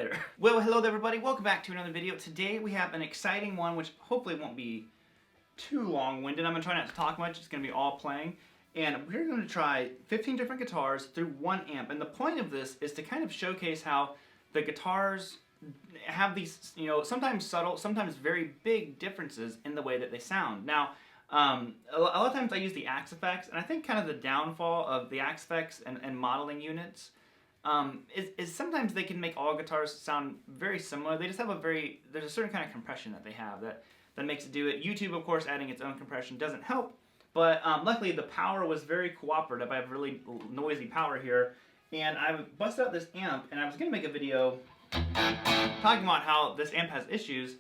later. Well, hello there everybody, welcome back to another video. Today we have an exciting one, which hopefully won't be too long-winded. I'm going to try not to talk much, it's going to be all playing. And we're going to try 15 different guitars through one amp. And the point of this is to kind of showcase how the guitars have these, sometimes subtle, sometimes very big differences in the way that they sound. Now, a lot of times I use the Axe effects, and I think kind of the downfall of the Axe effects and modeling units is sometimes they can make all guitars sound very similar. They just have there's a certain kind of compression that they have that makes it do it. YouTube, of course, adding its own compression doesn't help, but luckily the power was very cooperative. I have really noisy power here, and I busted out this amp, and I was going to make a video talking about how this amp has issues,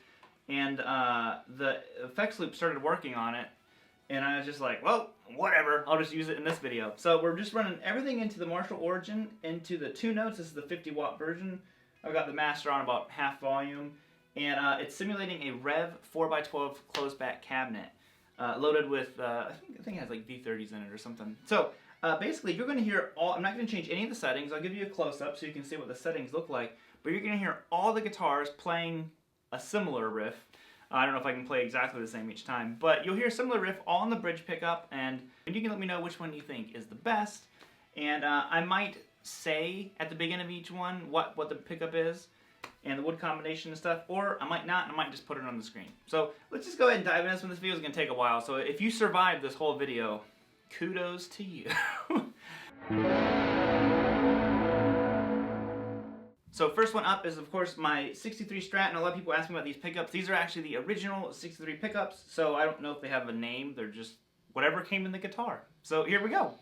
and the effects loop started working on it, and I was just like, well, whatever, I'll just use it in this video. So we're just running everything into the Marshall Origin, into the 2 notes. This is the 50-watt version. I've got the master on about half volume, and it's simulating a Rev 4x12 closed back cabinet loaded with, I think it has like V30s in it or something. So basically you're going to hear I'm not going to change any of the settings. I'll give you a close-up so you can see what the settings look like, but you're going to hear all the guitars playing a similar riff. I don't know if I can play exactly the same each time, but you'll hear a similar riff all on the bridge pickup, and you can let me know which one you think is the best. And I might say at the beginning of each one what the pickup is and the wood combination and stuff, or I might not, and I might just put it on the screen. So let's just go ahead and dive into this one. This video is going to take a while, so if you survive this whole video, kudos to you. So first one up is, of course, my 63 Strat, and a lot of people ask me about these pickups. These are actually the original 63 pickups, so I don't know if they have a name. They're just whatever came in the guitar. So here we go.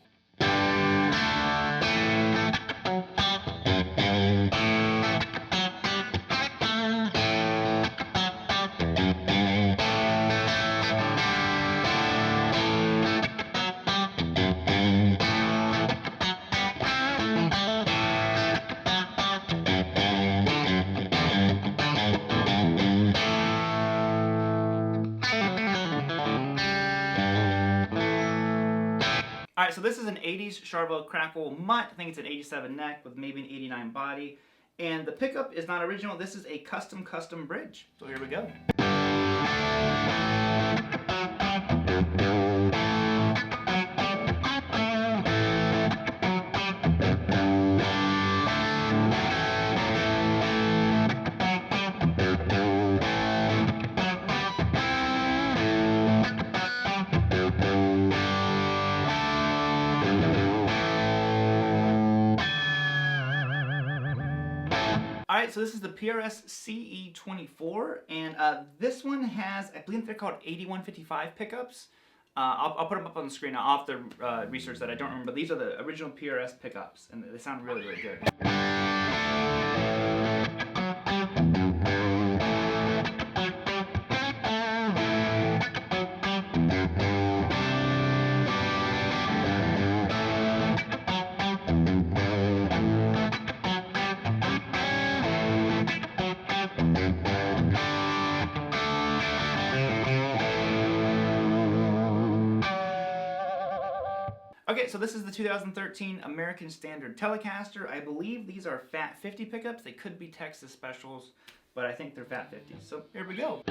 Alright, so this is an 80s Charbel Crackle Mutt. I think it's an 87 neck with maybe an 89 body. And the pickup is not original. This is a custom bridge. So here we go. Alright, so this is the PRS CE24, and this one has, I believe they're called 8155 pickups. I'll put them up on the screen. I'll have to research that. I don't remember. These are the original PRS pickups, and they sound really, really good. Okay, so this is the 2013 American Standard Telecaster. I believe these are Fat 50 pickups. They could be Texas Specials, but I think they're Fat 50s. So here we go.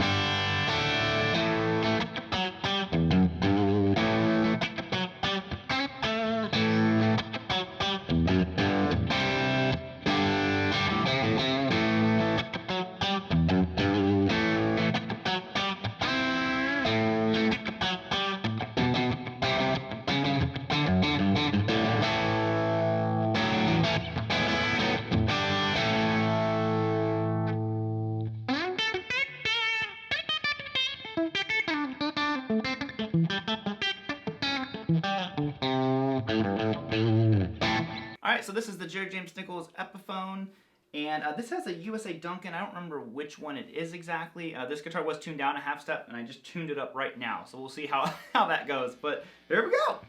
Alright, so this is the Jerry James Nichols Epiphone, and this has a USA Duncan. I don't remember which one it is exactly. This guitar was tuned down a half step, and I just tuned it up right now, so we'll see how that goes. But here we go!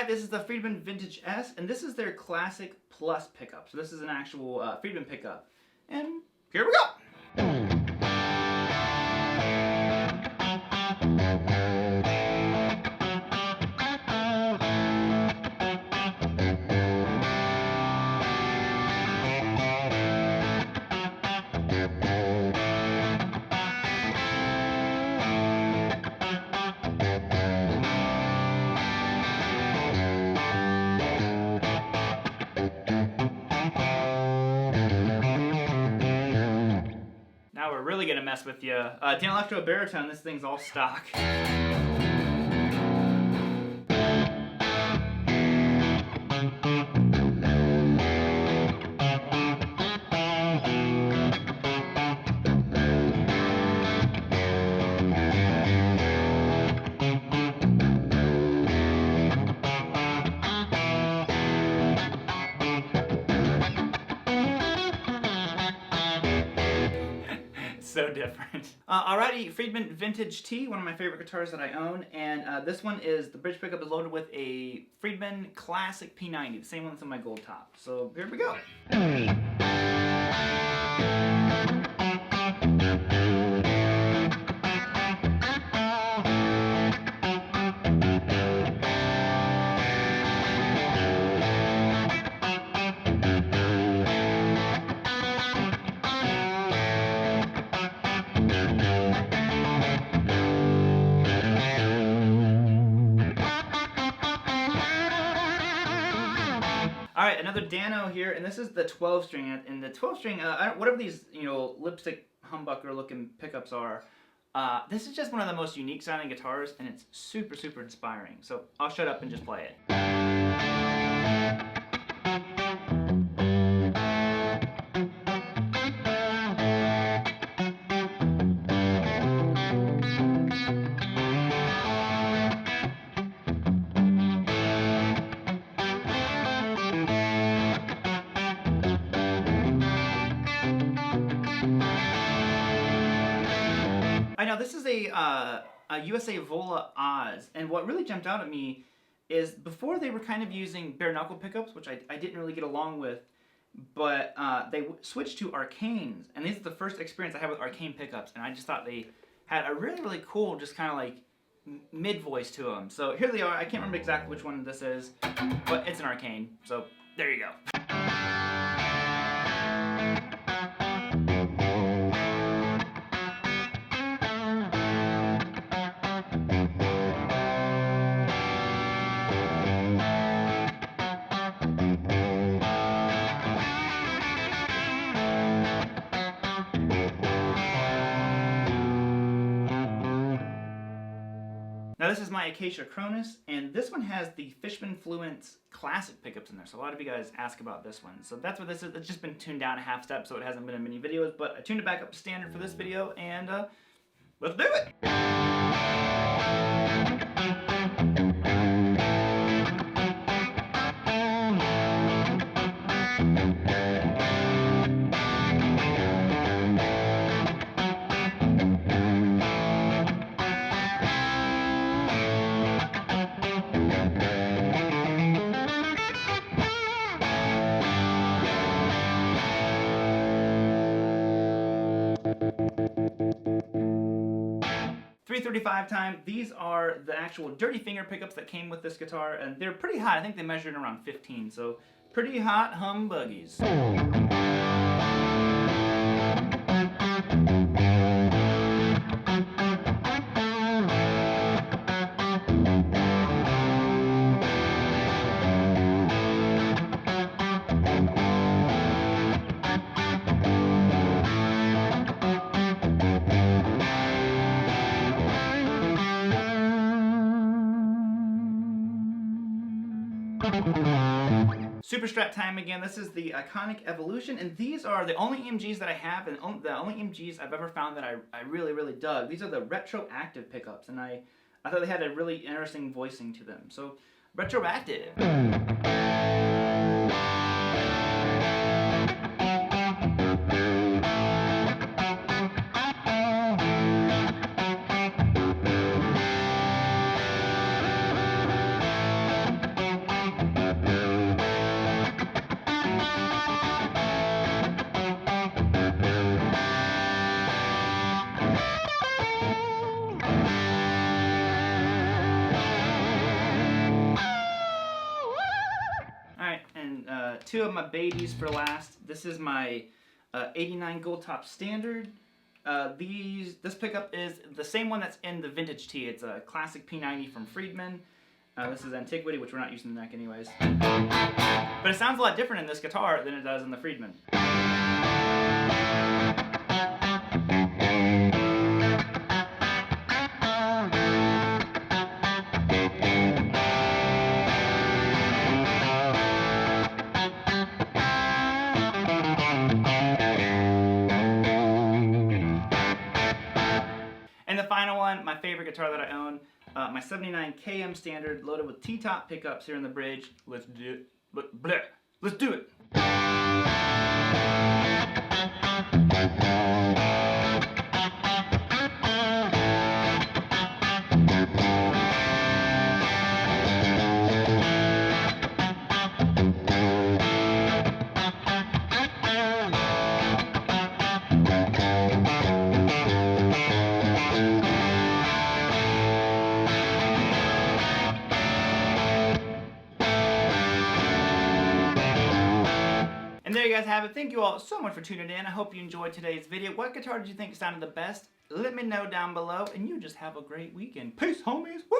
SKYPE, this is the Friedman Vintage S, and this is their Classic Plus pickup. So this is an actual Friedman pickup. And here we go! Now we're really gonna mess with you. Dan Electro Baritone, this thing's all stock. So different. Alrighty, Friedman Vintage T, one of my favorite guitars that I own, and this one is, the bridge pickup is loaded with a Friedman Classic P90, the same one that's on my gold top. So here we go. Alright, another Dano here, and this is the 12-string, and the 12-string, whatever these, lipstick humbucker looking pickups are, this is just one of the most unique sounding guitars, and it's super, super inspiring. So I'll shut up and just play it. I know this is a USA Vola Oz, and what really jumped out at me is before they were kind of using bare knuckle pickups, which I didn't really get along with, but they switched to Arcanes, and this is the first experience I had with Arcane pickups, and I just thought they had a really, really cool, just kind of like mid-voice to them. So here they are. I can't remember exactly which one this is, but it's an Arcane, so there you go. Now this is my Acacia Cronus, and this one has the Fishman Fluence Classic pickups in there, so a lot of you guys ask about this one. So that's what this is. It's just been tuned down a half step, so it hasn't been in many videos, but I tuned it back up to standard for this video, and let's do it! 335 time. These are the actual dirty finger pickups that came with this guitar, and they're pretty hot. I think they measured around 15, so pretty hot humbuggies. Super Strat time again. This is the Iconic Evolution, and these are the only EMGs that I have, and the only EMGs I've ever found that I really, really dug. These are the retroactive pickups, and I thought they had a really interesting voicing to them. So, retroactive. two of my babies for last. This is my 89 Gold Top Standard. This pickup is the same one that's in the Vintage T. It's a classic P90 from Friedman. This is Antiquity, which we're not using the neck anyways. But it sounds a lot different in this guitar than it does in the Friedman. And the final one, my favorite guitar that I own, my 79 KM Standard, loaded with T-top pickups here in the bridge. Let's do it. Let's do it. And there you guys have it. Thank you all so much for tuning in. I hope you enjoyed today's video. What guitar did you think sounded the best? Let me know down below, and you just have a great weekend. Peace, homies. Woo!